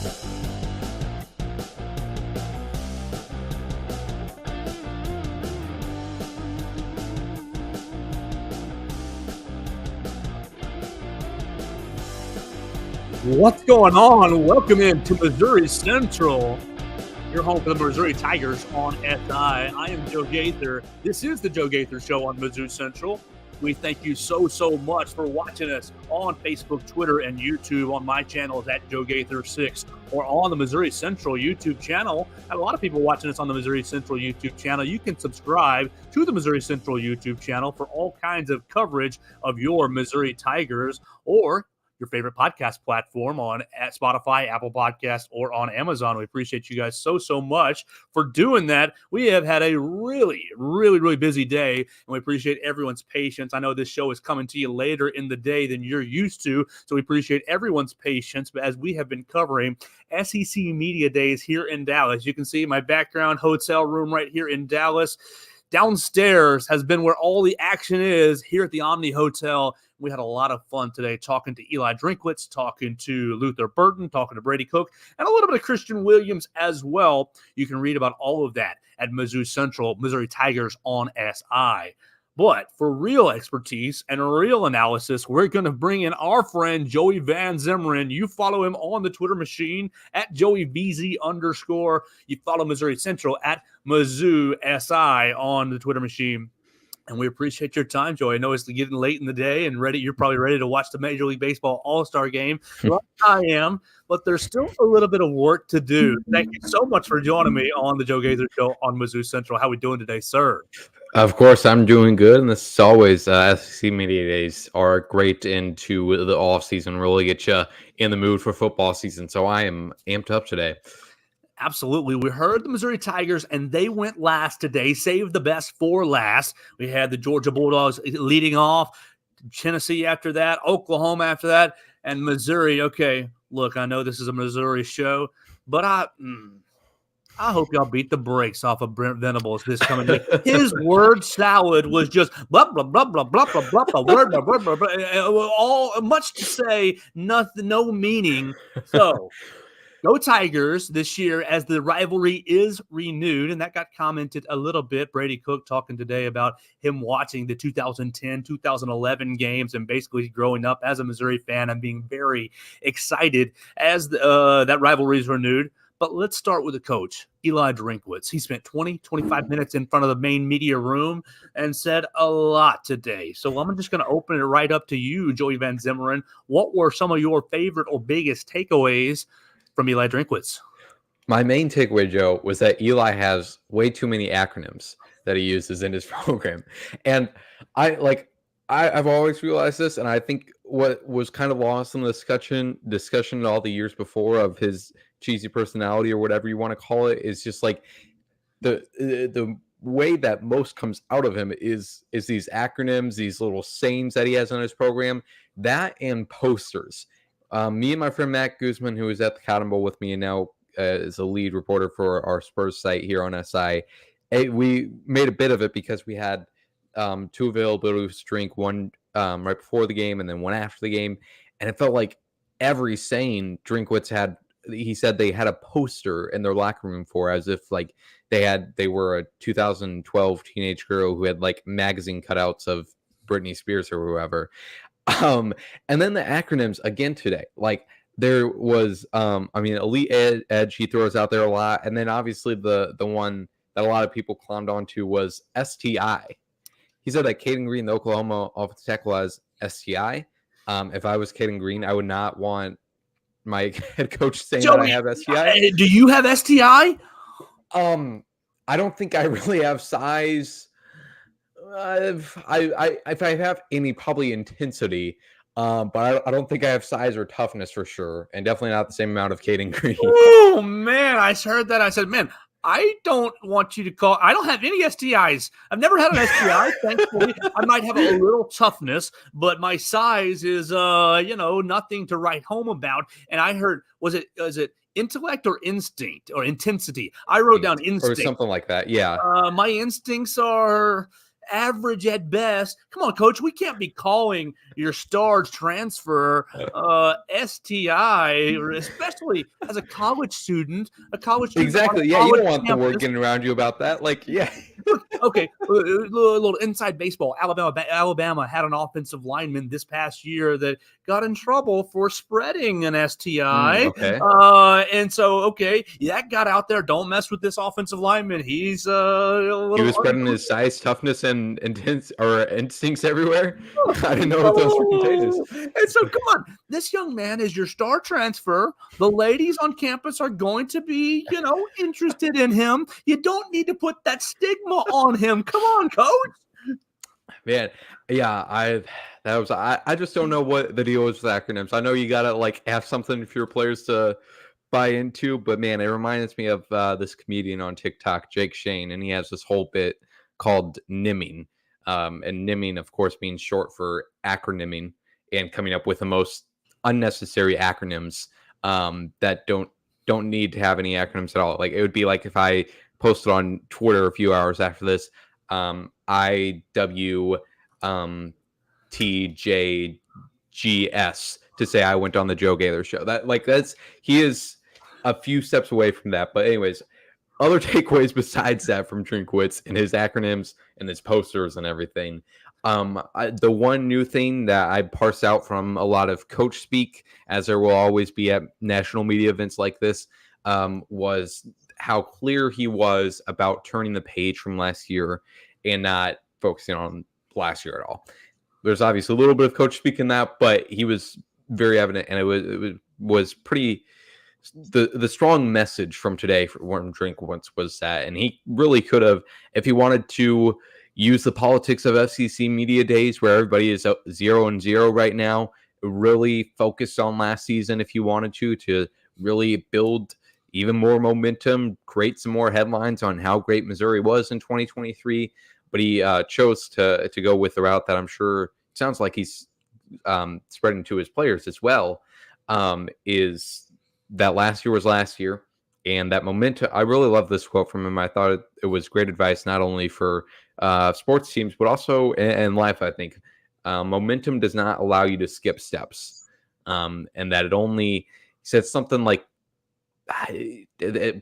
What's going on? Welcome in to Missouri Central, your home for the Missouri Tigers on SI. I am Joe Gaither. This is the Joe Gaither Show on Mizzou Central. We thank you so much for watching us on Facebook, Twitter, and YouTube. On my channel is at Joe Gaither 6, or on the Missouri Central YouTube channel. I have a lot of people watching us on the Missouri Central YouTube channel. You can subscribe to the Missouri Central YouTube channel for all kinds of coverage of your Missouri Tigers, or your favorite podcast platform on at Spotify, Apple Podcasts, or on Amazon. We appreciate you guys so much for doing that. We have had a really busy day, and we appreciate everyone's patience. I know this show is coming to you later in the day than you're used to, so we appreciate everyone's patience. But as we have been covering SEC Media Days here in Dallas, you can see my background hotel room right here in Dallas. Downstairs has been where all the action is here at the Omni Hotel. We had a lot of fun today talking to Eli Drinkwitz, talking to Luther Burton, talking to Brady Cook, and a little bit of Christian Williams as well. You can read about all of that at Mizzou Central, Missouri Tigers on SI. But for real expertise and real analysis, we're going to bring in our friend Joey Van Zummeran. You follow him on the Twitter machine at JoeyVZ_. You follow Missouri Central at Mizzou SI on the Twitter machine. And we appreciate your time, Joey. I know it's getting late in the day and you're probably ready to watch the Major League Baseball All-Star Game. Well, I am, but there's still a little bit of work to do. Thank you so much for joining me on the Joe Gaither Show on Mizzou Central. How are we doing today, sir? Of course, I'm doing good, and this is always SEC Media Days are great into the off season, really get you in the mood for football season. So I am amped up today. Absolutely. We heard the Missouri Tigers, and they went last today, saved the best for last. We had the Georgia Bulldogs leading off, Tennessee after that, Oklahoma after that, and Missouri. Okay, look, I know this is a Missouri show, but I hope y'all beat the brakes off of Brent Venables this coming week. His word salad was just blah, blah, blah, blah, blah, blah, blah, blah, word, blah, blah, blah, blah, all much to say, nothing, no meaning. So, go Tigers this year as the rivalry is renewed, and that got commented a little bit. Brady Cook talking today about him watching the 2010, 2011 games and basically growing up as a Missouri fan and being very excited as that rivalry is renewed. But let's start with the coach, Eli Drinkwitz. He spent 25 minutes in front of the main media room and said a lot today. So I'm just going to open it right up to you, Joey Van Zummeran. What were some of your favorite or biggest takeaways from Eli Drinkwitz? My main takeaway, Joe, was that Eli has way too many acronyms that he uses in his program. And I've always realized this, and I think what was kind of lost in the discussion all the years before of his cheesy personality or whatever you want to call it is just like the way that most comes out of him is these acronyms, these little sayings that he has on his program, that and posters. Me and my friend Matt Guzman, who is at the Cotton Bowl with me and now is a lead reporter for our Spurs site here on SI, we made a bit of it because we had two availabilities to drink, one right before the game and then one after the game. And it felt like every saying Drinkwitz had, he said they had a poster in their locker room for, as if like they were a 2012 teenage girl who had like magazine cutouts of Britney Spears or whoever. And then the acronyms again today, like there was, Elite Edge, he throws out there a lot. And then obviously the one that a lot of people clowned onto was STI. He said that Caden Green, the Oklahoma offensive tackle, has STI. If I was Caden Green, I would not want my head coach saying that I have STI. Do you have STI? I don't think I really have size. If I have any, probably intensity, but I don't think I have size or toughness for sure, and definitely not the same amount of Caden Green. Oh man, I heard that. I said, man, I don't want you to call. I don't have any STIs. I've never had an STI. Thankfully, I might have a little toughness, but my size is, nothing to write home about. And I heard, was it intellect or instinct or intensity? I wrote down instinct or something like that. Yeah. My instincts are average at best. Come on, coach. We can't be calling your star transfer STI, especially as a college student. A college student on Exactly. a Yeah, you college don't want the word campus. getting around you about that. Like, yeah. Okay, a little inside baseball. Alabama had an offensive lineman this past year that got in trouble for spreading an STI. Okay. And so, okay, that got out there. Don't mess with this offensive lineman. He's a He little was spreading his size, toughness, and instincts everywhere. I didn't know that those were contagious. And so, come on, this young man is your star transfer. The ladies on campus are going to be, interested in him. You don't need to put that stigma on him. Come on, coach. Man, yeah, I just don't know what the deal is with acronyms. I know you gotta like have something for your players to buy into, but man, it reminds me of this comedian on TikTok, Jake Shane, and he has this whole bit called nimming. And nimming, of course, means short for acronyming and coming up with the most unnecessary acronyms that don't need to have any acronyms at all. Like it would be like if I posted on Twitter a few hours after this, IW TJGS to say I went on the Joe Gaither show. He is a few steps away from that. But anyways, other takeaways besides that from Drinkwitz and his acronyms and his posters and everything. The one new thing that I parse out from a lot of coach speak, as there will always be at national media events like this, was how clear he was about turning the page from last year and not focusing on last year at all. There's obviously a little bit of coach speak in that, but he was very evident, and it was pretty. The strong message from today for Warren Drinkwitz was that, and he really could have, if he wanted to use the politics of FCC media days where everybody is 0-0 right now, really focus on last season if you wanted to really build even more momentum, create some more headlines on how great Missouri was in 2023. But he chose to go with the route that I'm sure sounds like he's spreading to his players as well, is that last year was last year, and that momentum. I really love this quote from him. I thought it was great advice, not only for sports teams, but also in life, I think. Momentum does not allow you to skip steps, and that it only says something like,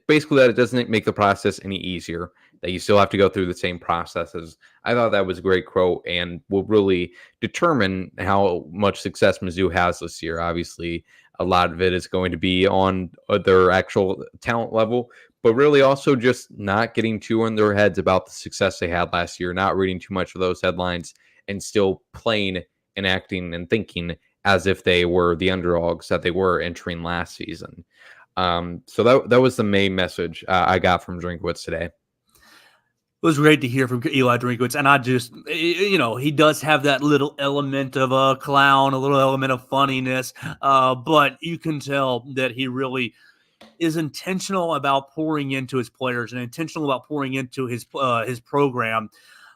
basically that it doesn't make the process any easier, that you still have to go through the same processes. I thought that was a great quote and will really determine how much success Mizzou has this year. Obviously, a lot of it is going to be on their actual talent level, but really also just not getting too in their heads about the success they had last year, not reading too much of those headlines, and still playing and acting and thinking as if they were the underdogs that they were entering last season. So that was the main message I got from Drinkwitz today. It was great to hear from Eli Drinkwitz, and I just, he does have that little element of a clown, a little element of funniness, but you can tell that he really is intentional about pouring into his players and intentional about pouring into his program.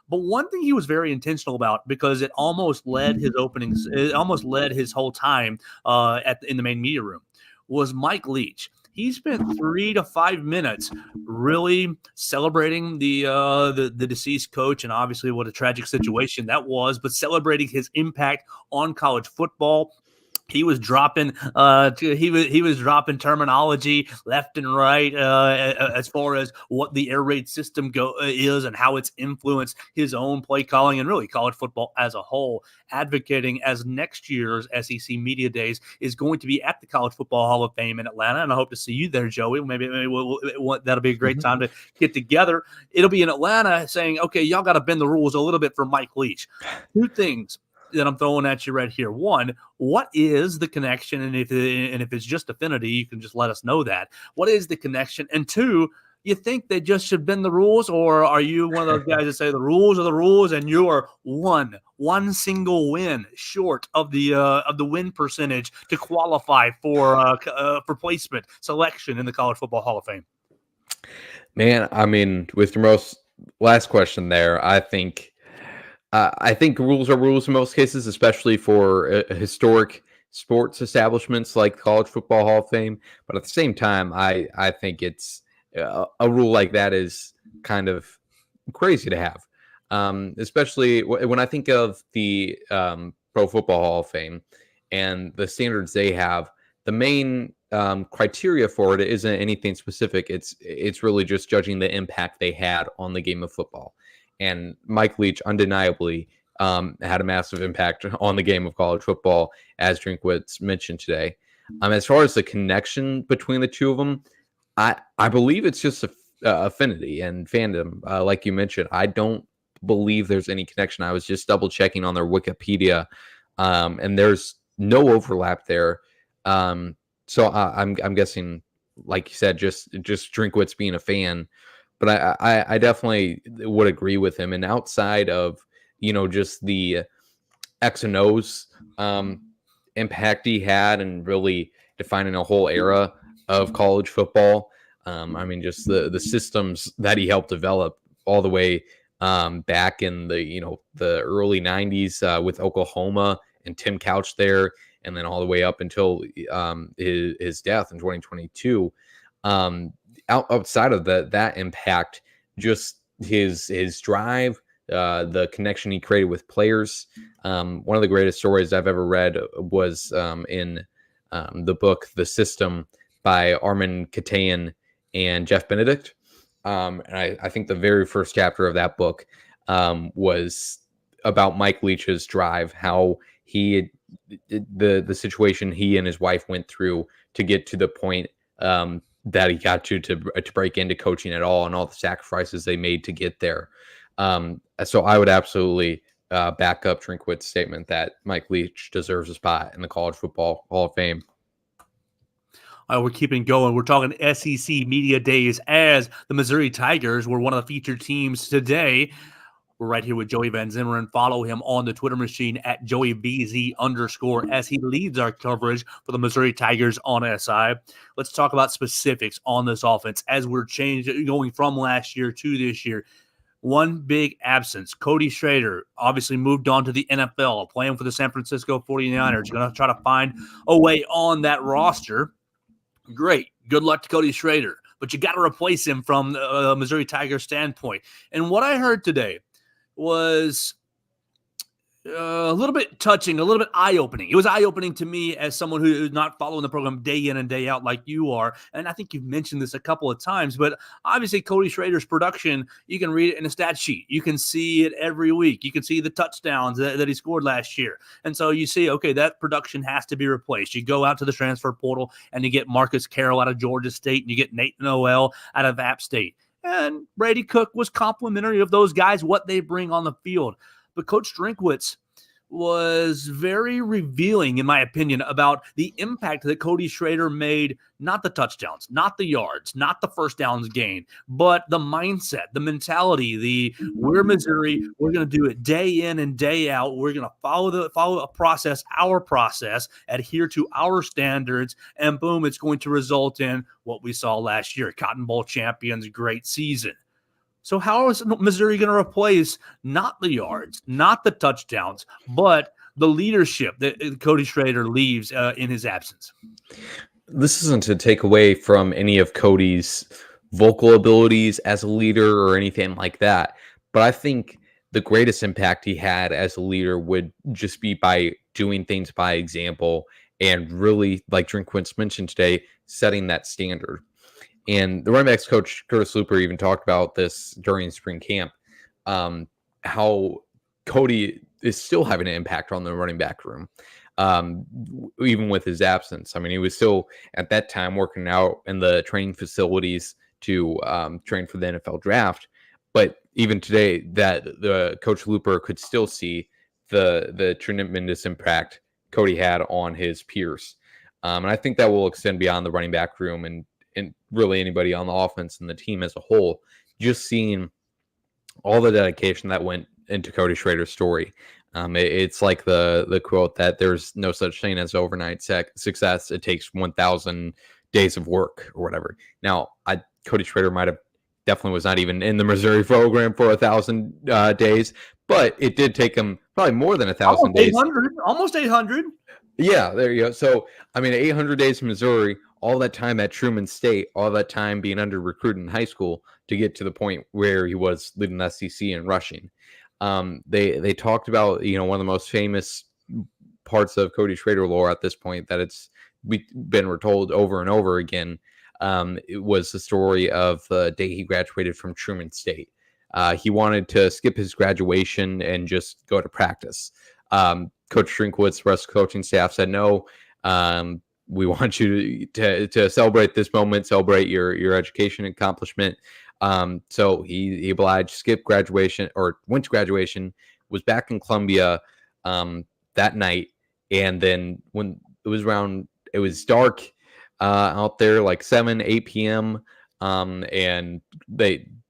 But one thing he was very intentional about, because it almost led his openings, it almost led his whole time in the main media room, was Mike Leach. He spent 3 to 5 minutes really celebrating the deceased coach, and obviously what a tragic situation that was, but celebrating his impact on college football. He was dropping he was dropping terminology left and right as far as what the air raid system is and how it's influenced his own play calling and really college football as a whole, advocating as next year's SEC Media Days is going to be at the College Football Hall of Fame in Atlanta, and I hope to see you there, Joey. Maybe that'll be a great time to get together. It'll be in Atlanta, saying, okay, y'all got to bend the rules a little bit for Mike Leach. Two things that I'm throwing at you right here. One, what is the connection? And if it's just affinity, you can just let us know that. What is the connection? And two, you think they just should bend the rules, or are you one of those guys that say the rules are the rules and you are one single win short of the win percentage to qualify for placement selection in the College Football Hall of Fame? Man, I mean, with your most last question there, I think rules are rules in most cases, especially for historic sports establishments like College Football Hall of Fame. But at the same time, I think it's a rule like that is kind of crazy to have. Especially when I think of the Pro Football Hall of Fame and the standards they have. The main criteria for it isn't anything specific. It's really just judging the impact they had on the game of football. And Mike Leach undeniably had a massive impact on the game of college football, as Drinkwitz mentioned today. As far as the connection between the two of them, I believe it's just affinity and fandom. Like you mentioned, I don't believe there's any connection. I was just double checking on their Wikipedia, and there's no overlap there. So I'm guessing, like you said, just Drinkwitz being a fan. But I definitely would agree with him. And outside of just the X and O's impact he had and really defining a whole era of college football. I mean, just the systems that he helped develop all the way back in the early 90s with Oklahoma and Tim Couch there, and then all the way up until his death in 2022. Outside of that impact, just his drive, the connection he created with players. One of the greatest stories I've ever read was in the book The System by Armin Katayan and Jeff Benedict. And I think the very first chapter of that book was about Mike Leach's drive, how the situation he and his wife went through to get to the point that he got to break into coaching at all, and all the sacrifices they made to get there. So I would absolutely back up Drinkwitz's statement that Mike Leach deserves a spot in the College Football Hall of Fame. We're keeping going. We're talking SEC Media Days as the Missouri Tigers were one of the featured teams today. We're right here with Joey Van Zummeran. Follow him on the Twitter machine at JoeyVZ_ as he leads our coverage for the Missouri Tigers on SI. Let's talk about specifics on this offense as we're going from last year to this year. One big absence. Cody Schrader obviously moved on to the NFL, playing for the San Francisco 49ers. Going to try to find a way on that roster. Great. Good luck to Cody Schrader. But you got to replace him from the Missouri Tigers standpoint. And what I heard today was a little bit touching, a little bit eye-opening. It was eye-opening to me as someone who is not following the program day in and day out like you are. And I think you've mentioned this a couple of times, but obviously Cody Schrader's production, you can read it in a stat sheet. You can see it every week. You can see the touchdowns that he scored last year. And so you see, okay, that production has to be replaced. You go out to the transfer portal and you get Marcus Carroll out of Georgia State and you get Nate Noel out of App State. And Brady Cook was complimentary of those guys, what they bring on the field. But Coach Drinkwitz was very revealing, in my opinion, about the impact that Cody Schrader made, not the touchdowns, not the yards, not the first downs gained, but the mindset, the mentality, we're Missouri, we're going to do it day in and day out. We're going to follow a process, our process, adhere to our standards, and boom, it's going to result in what we saw last year, Cotton Bowl champions, great season. So how is Missouri going to replace not the yards, not the touchdowns, but the leadership that Cody Schrader leaves in his absence? This isn't to take away from any of Cody's vocal abilities as a leader or anything like that, but I think the greatest impact he had as a leader would just be by doing things by example and really, like Drinkwitz mentioned today, setting that standard. And the running backs coach, Curtis Looper, even talked about this during spring camp, how Cody is still having an impact on the running back room, even with his absence. I mean, he was still at that time working out in the training facilities to train for the NFL draft. But even today, that the Coach Looper could still see the tremendous impact Cody had on his peers. And I think that will extend beyond the running back room and really anybody on the offense and the team as a whole, just seeing all the dedication that went into Cody Schrader's story. It's like the quote that there's no such thing as overnight success. It takes 1,000 days of work or whatever. Now, Cody Schrader definitely was not even in the Missouri program for 1,000 days, but it did take him probably more than 1,000 days. Almost 800. Yeah, there you go. So, I mean, 800 days in Missouri, all that time at Truman State, all that time being under recruited in high school to get to the point where he was leading the SEC in rushing. They talked about, one of the most famous parts of Cody Schrader lore at this point that we've been retold over and over again. It was the story of the day he graduated from Truman State. He wanted to skip his graduation and just go to practice. Coach Drinkwitz, the rest of the coaching staff said, no, we want you to celebrate this moment, celebrate your education accomplishment. So he obliged, skipped graduation or went to graduation, was back in Columbia that night. And then when it was dark out there, like 7, 8 p.m. And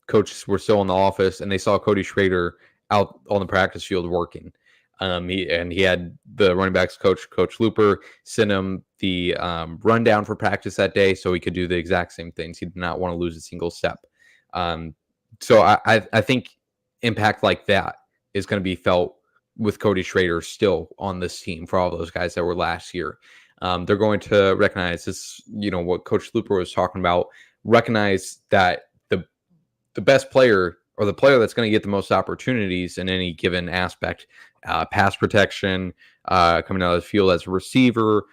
coaches were still in the office, and they saw Cody Schrader out on the practice field working. He had the running backs Coach Looper, send him the rundown for practice that day so he could do the exact same things. He did not want to lose a single step. So I think impact like that is going to be felt with Cody Schrader still on this team for all those guys that were last year. They're going to recognize this, what Coach Looper was talking about, recognize that the best player or the player that's going to get the most opportunities in any given aspect, pass protection, coming out of the field as a receiver,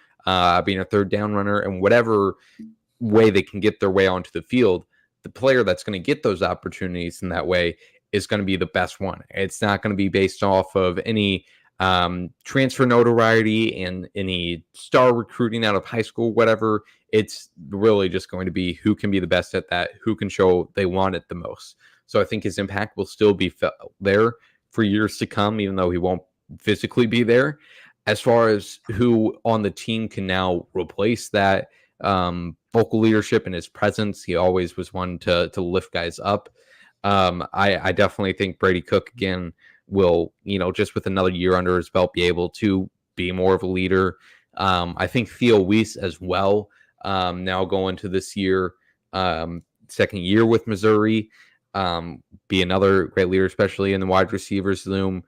being a third down runner, and whatever way they can get their way onto the field, the player that's going to get those opportunities in that way is going to be the best one. It's not going to be based off of any transfer notoriety and any star recruiting out of high school, whatever. It's really just going to be who can be the best at that, who can show they want it the most. So I think his impact will still be there for years to come, even though he won't physically be there. As far as who on the team can now replace that vocal leadership and his presence, he always was one to lift guys up. I definitely think Brady Cook again will, just with another year under his belt, be able to be more of a leader. I think Theo Weiss as well, now going to this year, second year with Missouri, be another great leader, especially in the wide receivers room.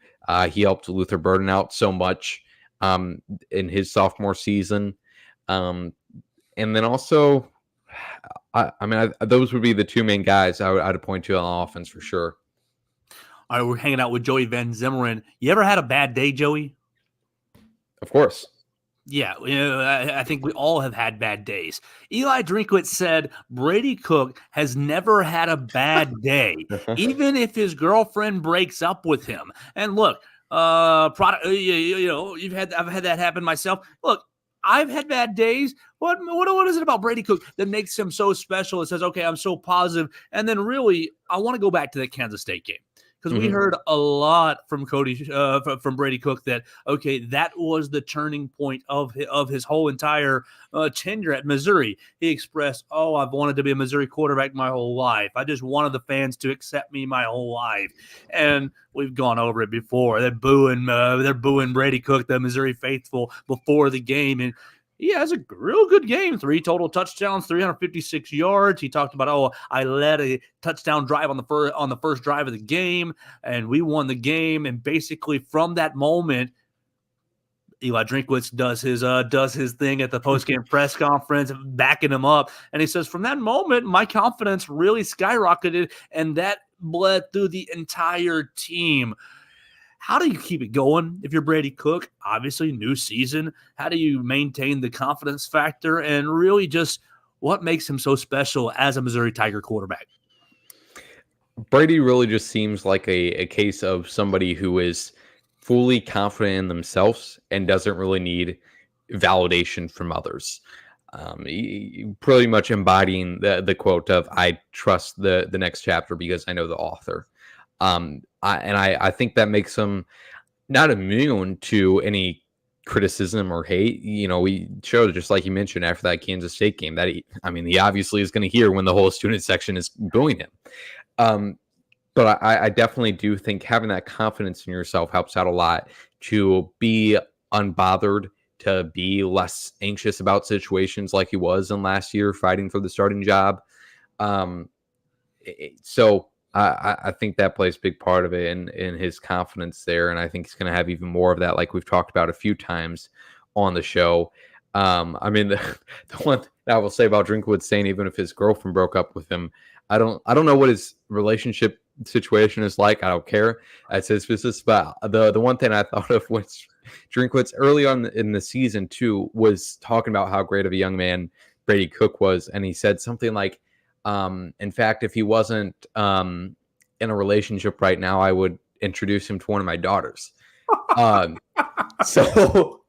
He helped Luther Burden out so much in his sophomore season. And then also, those would be the two main guys I'd point to on offense for sure. All right, we're hanging out with Joey Van Zummeran. You ever had a bad day, Joey? Of course. Yeah, I think we all have had bad days. Eli Drinkwitz said Brady Cook has never had a bad day, even if his girlfriend breaks up with him. And look, I've had that happen myself. Look, I've had bad days. What is it about Brady Cook that makes him so special? It says, okay, I'm so positive. And then really, I want to go back to that Kansas State game. Because we heard a lot from from Brady Cook that, okay, that was the turning point of his whole entire tenure at Missouri. He expressed, I've wanted to be a Missouri quarterback my whole life. I just wanted the fans to accept me my whole life. And we've gone over it before. They're booing Brady Cook, the Missouri faithful, before the game. And he has a real good game. 3 total touchdowns, 356 yards. He talked about, I led a touchdown drive on the first drive of the game, and we won the game. And basically, from that moment, Eli Drinkwitz does his thing at the postgame press conference, backing him up. And he says, from that moment, my confidence really skyrocketed, and that bled through the entire team. How do you keep it going if you're Brady Cook? Obviously, new season. How do you maintain the confidence factor and really just what makes him so special as a Missouri Tiger quarterback? Brady really just seems like a case of somebody who is fully confident in themselves and doesn't really need validation from others. He pretty much embodying the quote of, I trust the next chapter because I know the author. I think that makes him not immune to any criticism or hate. We showed, just like you mentioned, after that Kansas State game, that he obviously is going to hear when the whole student section is booing him. But I definitely do think having that confidence in yourself helps out a lot, to be unbothered, to be less anxious about situations like he was in last year fighting for the starting job. So I think that plays a big part of it in his confidence there. And I think he's going to have even more of that, like we've talked about a few times, on the show. I mean, the one thing I will say about Drinkwood saying even if his girlfriend broke up with him, I don't know what his relationship situation is like. I don't care. That's his business. But the one thing I thought of was Drinkwood's early on in the season too was talking about how great of a young man Brady Cook was, and he said something like, in fact, if he wasn't in a relationship right now, I would introduce him to one of my daughters. So,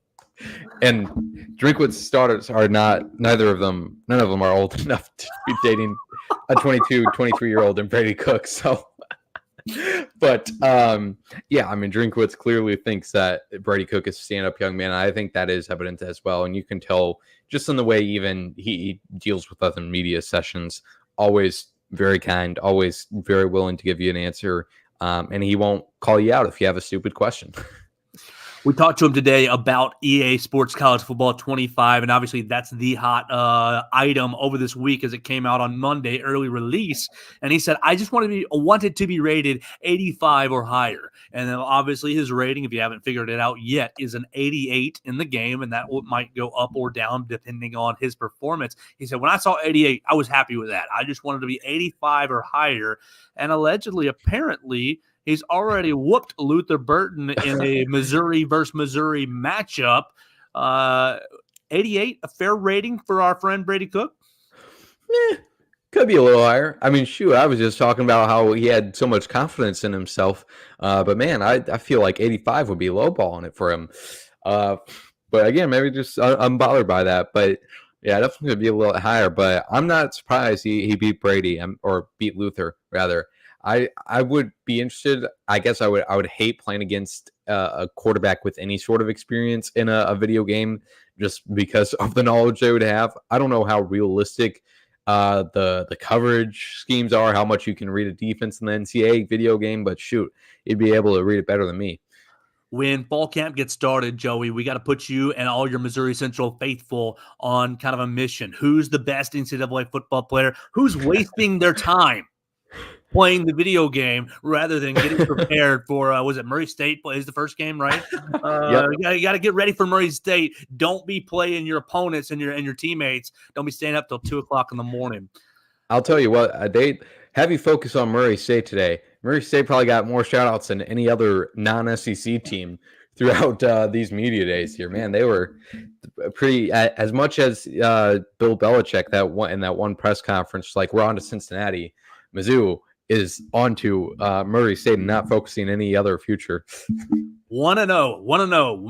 and Drinkwood's daughters are none of them are old enough to be dating a 22, 23-year-old and Brady Cook. So, but yeah, I mean, Drinkwitz clearly thinks that Brady Cook is a stand-up young man. I think that is evident as well, and you can tell just in the way even he deals with other media sessions. Always very kind, always very willing to give you an answer, and he won't call you out if you have a stupid question. We talked to him today about EA Sports College Football 25, and obviously that's the hot item over this week as it came out on Monday, early release. And he said, I just wanted to be rated 85 or higher. And then obviously his rating, if you haven't figured it out yet, is an 88 in the game, and that might go up or down depending on his performance. He said, when I saw 88, I was happy with that. I just wanted to be 85 or higher. And allegedly, apparently, he's already whooped Luther Burton in a Missouri versus Missouri matchup. 88, a fair rating for our friend Brady Cook? Could be a little higher. I mean, shoot, I was just talking about how he had so much confidence in himself. But, man, I feel like 85 would be lowballing it for him. But, again, maybe just I'm bothered by that. But, yeah, definitely would be a little higher. But I'm not surprised he beat Brady or beat Luther, rather. I would be interested. I guess I would hate playing against a quarterback with any sort of experience in a video game just because of the knowledge they would have. I don't know how realistic the coverage schemes are, how much you can read a defense in the NCAA video game, but shoot, you'd be able to read it better than me. When fall camp gets started, Joey, we got to put you and all your Missouri Central faithful on kind of a mission. Who's the best NCAA football player? Who's wasting their time playing the video game rather than getting prepared for, was it Murray State plays the first game, right? Yep. You got to get ready for Murray State. Don't be playing your opponents and your teammates. Don't be staying up till 2:00 in the morning. I'll tell you what, they have you focus on Murray State today. Murray State probably got more shout-outs than any other non-SEC team throughout these media days here. Man, they were pretty, as much as Bill Belichick in that one press conference, like, we're on to Cincinnati. Mizzou is on to Murray State and not focusing any other future. Want to know.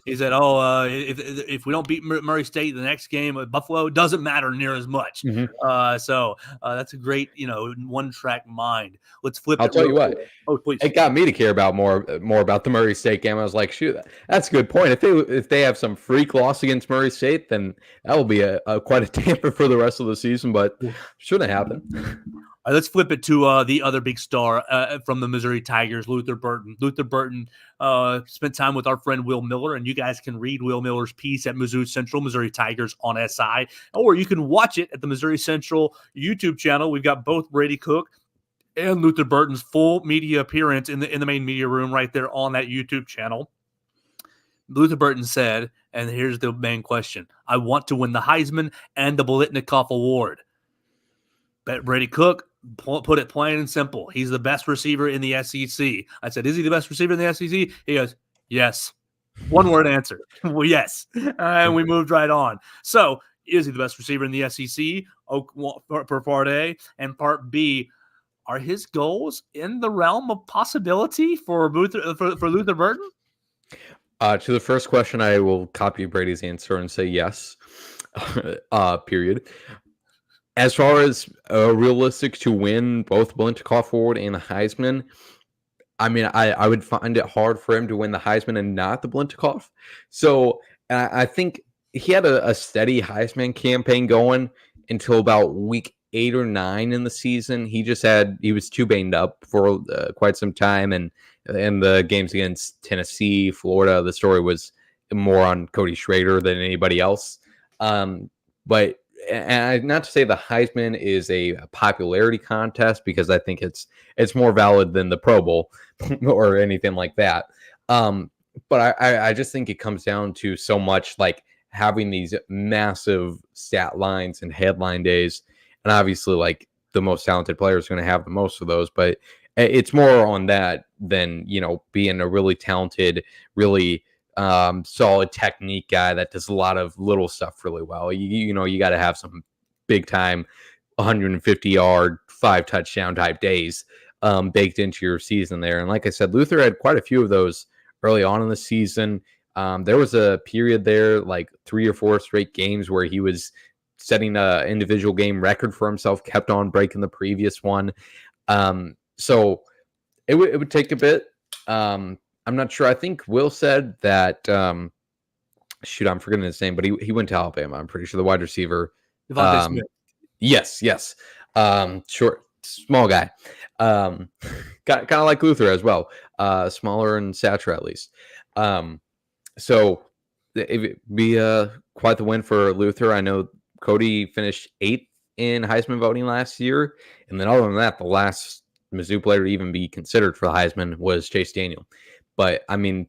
He said, if we don't beat Murray State the next game, Buffalo doesn't matter near as much. Mm-hmm. So that's a great, one-track mind. Let's flip. I'll tell you what. Oh, please. It got me to care about more about the Murray State game. I was like, shoot, that's a good point. If they have some freak loss against Murray State, then that will be quite a damper for the rest of the season. But shouldn't happen. Let's flip it to the other big star from the Missouri Tigers, Luther Burton. Luther Burton spent time with our friend Will Miller, and you guys can read Will Miller's piece at MizzouCentral, Missouri Tigers on SI, or you can watch it at the Missouri Central YouTube channel. We've got both Brady Cook and Luther Burton's full media appearance in the main media room right there on that YouTube channel. Luther Burton said, and here's the main question, I want to win the Heisman and the Biletnikoff Award. Bet Brady Cook put it plain and simple. He's the best receiver in the SEC. I said, is he the best receiver in the SEC? He goes, yes. One word answer. Well, yes. And we moved right on. So, is he the best receiver in the SEC? For part A. And part B, are his goals in the realm of possibility for Luther Burton? To the first question, I will copy Brady's answer and say yes. Period. As far as realistic to win both Biletnikoff Award and the Heisman, I mean, I would find it hard for him to win the Heisman and not the Biletnikoff. So I think he had a steady Heisman campaign going until about week 8 or 9 in the season. He was too banged up for quite some time, and in the games against Tennessee, Florida, the story was more on Cody Schrader than anybody else. But and not to say the Heisman is a popularity contest, because I think it's more valid than the Pro Bowl or anything like that. But I just think it comes down to so much like having these massive stat lines and headline days. And obviously, like the most talented player is going to have the most of those. But it's more on that than, being a really talented, really solid technique guy that does a lot of little stuff really well. You got to have some big time 150-yard, 5 touchdown type days baked into your season there. And like I said, Luther had quite a few of those early on in the season. There was a period there, like 3 or 4 straight games, where he was setting an individual game record for himself, kept on breaking the previous one. So it would take a bit. I'm not sure. I think Will said that. Shoot, I'm forgetting his name, but he went to Alabama. I'm pretty sure the wide receiver. Devontae Smith. Yes. Short, small guy. Kind of like Luther as well. Smaller in stature at least. So it'd be quite the win for Luther. I know Cody finished 8th in Heisman voting last year, and then other than that, the last Mizzou player to even be considered for the Heisman was Chase Daniel. But I mean,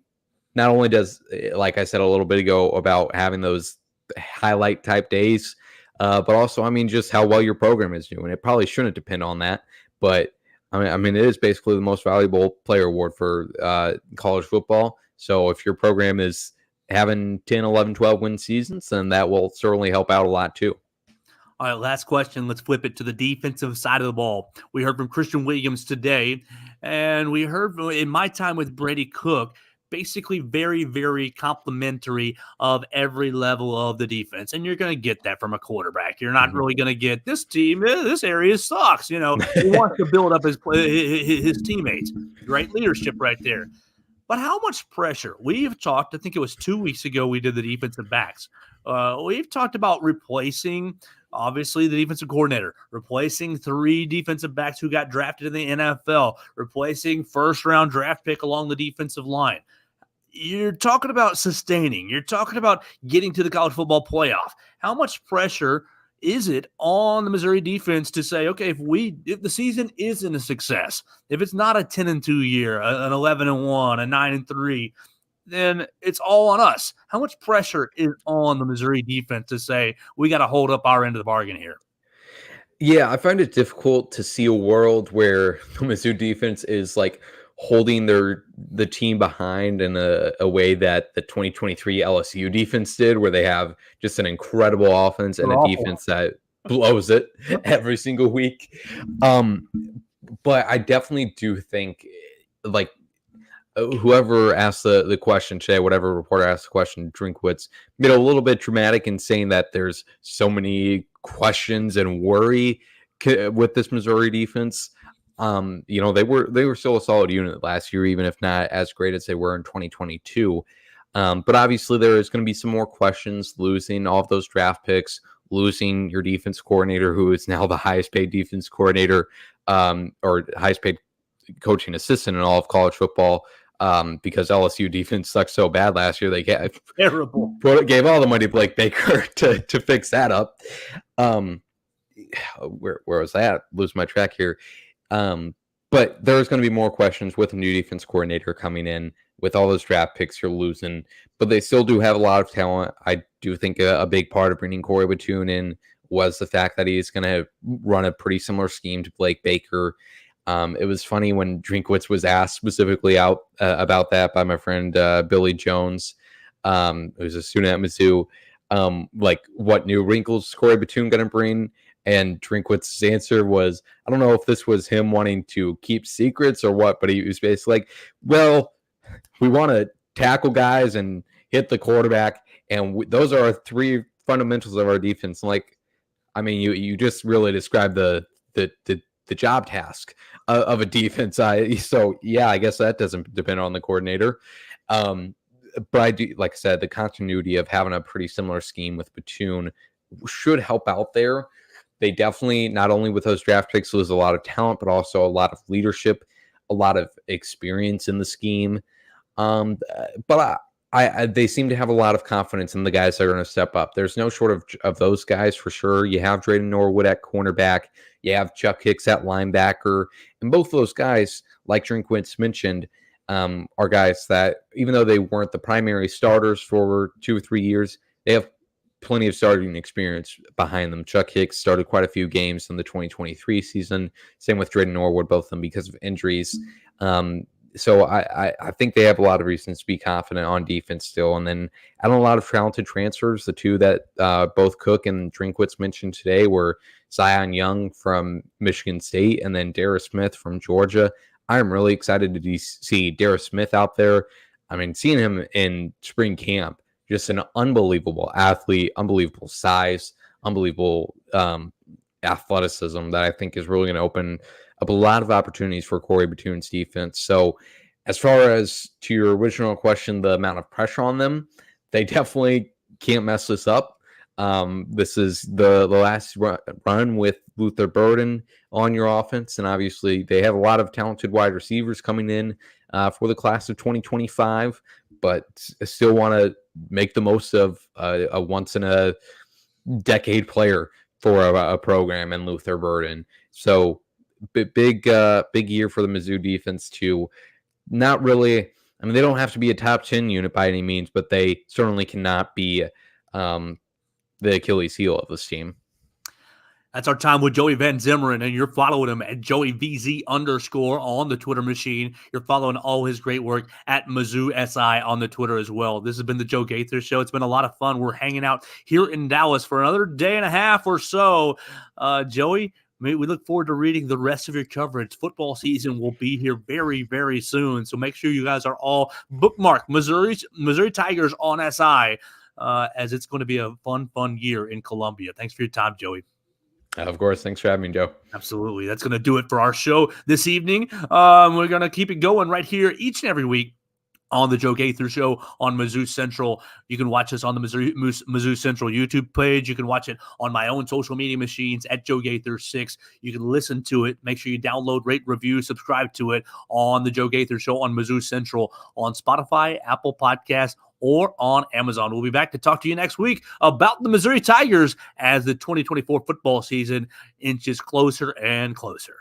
not only does, like I said a little bit ago, about having those highlight type days, but also, I mean, just how well your program is doing. It probably shouldn't depend on that, but I mean, it is basically the most valuable player award for college football. So if your program is having 10, 11, 12 win seasons, then that will certainly help out a lot too. All right, last question. Let's flip it to the defensive side of the ball. We heard from Christian Williams today, and we heard in my time with Brady Cook, basically very, very complimentary of every level of the defense. And you're going to get that from a quarterback. You're not really going to get this team, this area sucks. He wants to build up his teammates. Great leadership right there. But how much pressure? We've talked, I think it was 2 weeks ago we did the defensive backs. We've talked about replacing, obviously, the defensive coordinator, replacing 3 defensive backs who got drafted in the NFL, replacing first-round draft pick along the defensive line. You're talking about sustaining. You're talking about getting to the college football playoff. How much pressure is it on the Missouri defense to say, okay, if the season isn't a success, if it's not a 10-2 year, an 11-1, a 9-3, then it's all on us. How much pressure is on the Missouri defense to say we got to hold up our end of the bargain here? Yeah, I find it difficult to see a world where the Mizzou defense is like holding the team behind in a way that the 2023 LSU defense did, where they have just an incredible offense and a defense that blows it every single week. But I definitely do think, like, whoever asked the question today, whatever reporter asked the question, Drinkwitz, made a little bit dramatic in saying that there's so many questions and worry with this Missouri defense. They were still a solid unit last year, even if not as great as they were in 2022. But obviously there is going to be some more questions, losing all of those draft picks, losing your defense coordinator, who is now the highest paid defense coordinator, or highest paid coaching assistant in all of college football. Because LSU defense sucked so bad last year, they gave all the money to Blake Baker to fix that up. Where was that? Lose my track here. But there's going to be more questions with a new defense coordinator coming in, with all those draft picks you're losing, but they still do have a lot of talent. I do think a big part of bringing Corey Batoon in was the fact that he's going to run a pretty similar scheme to Blake Baker. It was funny when Drinkwitz was asked specifically about that by my friend Billy Jones, who's a student at Mizzou, like what new wrinkles Corey Batoon going to bring. And Drinkwitz's answer was, I don't know if this was him wanting to keep secrets or what, but he was basically like, well, we want to tackle guys and hit the quarterback, and those are our 3 fundamentals of our defense. Like, I mean, you just really described the job task of a defense. So yeah, I guess that doesn't depend on the coordinator. But I do, like I said, the continuity of having a pretty similar scheme with Batoon should help out there. They definitely, not only with those draft picks, lose a lot of talent, but also a lot of leadership, a lot of experience in the scheme. But they seem to have a lot of confidence in the guys that are going to step up. There's no short of those guys for sure. You have Drayden Norwood at cornerback. You have Chuck Hicks at linebacker. And both of those guys, like Drinkwitz mentioned, are guys that, even though they weren't the primary starters for 2 or 3 years, they have plenty of starting experience behind them. Chuck Hicks started quite a few games in the 2023 season. Same with Drayden Norwood, both of them because of injuries. So I think they have a lot of reasons to be confident on defense still. And then add a lot of talented transfers. The two that both Cook and Drinkwitz mentioned today were Zion Young from Michigan State and then Darius Smith from Georgia. I'm really excited to see Darius Smith out there. I mean, seeing him in spring camp, just an unbelievable athlete, unbelievable size, unbelievable athleticism that I think is really going to open up a lot of opportunities for Corey Batun's defense. So as far as to your original question, the amount of pressure on them, they definitely can't mess this up. This is the last run with Luther Burden on your offense, and obviously they have a lot of talented wide receivers coming in for the class of 2025, but still want to make the most of a once-in-a-decade player for a program in Luther Burden. So big year for the Mizzou defense to not really, I mean, they don't have to be a top 10 unit by any means, but they certainly cannot be the Achilles heel of this team. That's our time with Joey Van Zummeran, and you're following him at JoeyVZ_ on the Twitter machine. You're following all his great work at MizzouSI on the Twitter as well. This has been the Joe Gaither Show. It's been a lot of fun. We're hanging out here in Dallas for another day and a half or so. Joey, we look forward to reading the rest of your coverage. Football season will be here very, very soon, so make sure you guys are all bookmarked Missouri Tigers on SI, as it's going to be a fun year in Columbia. Thanks for your time, Joey. Of course. Thanks for having me, Joe. Absolutely. That's going to do it for our show this evening. We're going to keep it going right here each and every week on the Joe Gaither Show on MizzouCentral. You can watch us on the MizzouCentral YouTube page. You can watch it on my own social media machines at Joe Gaither 6. You can listen to it. Make sure you download, rate, review, subscribe to it on the Joe Gaither Show on MizzouCentral on Spotify, Apple Podcasts, or on Amazon. We'll be back to talk to you next week about the Missouri Tigers as the 2024 football season inches closer and closer.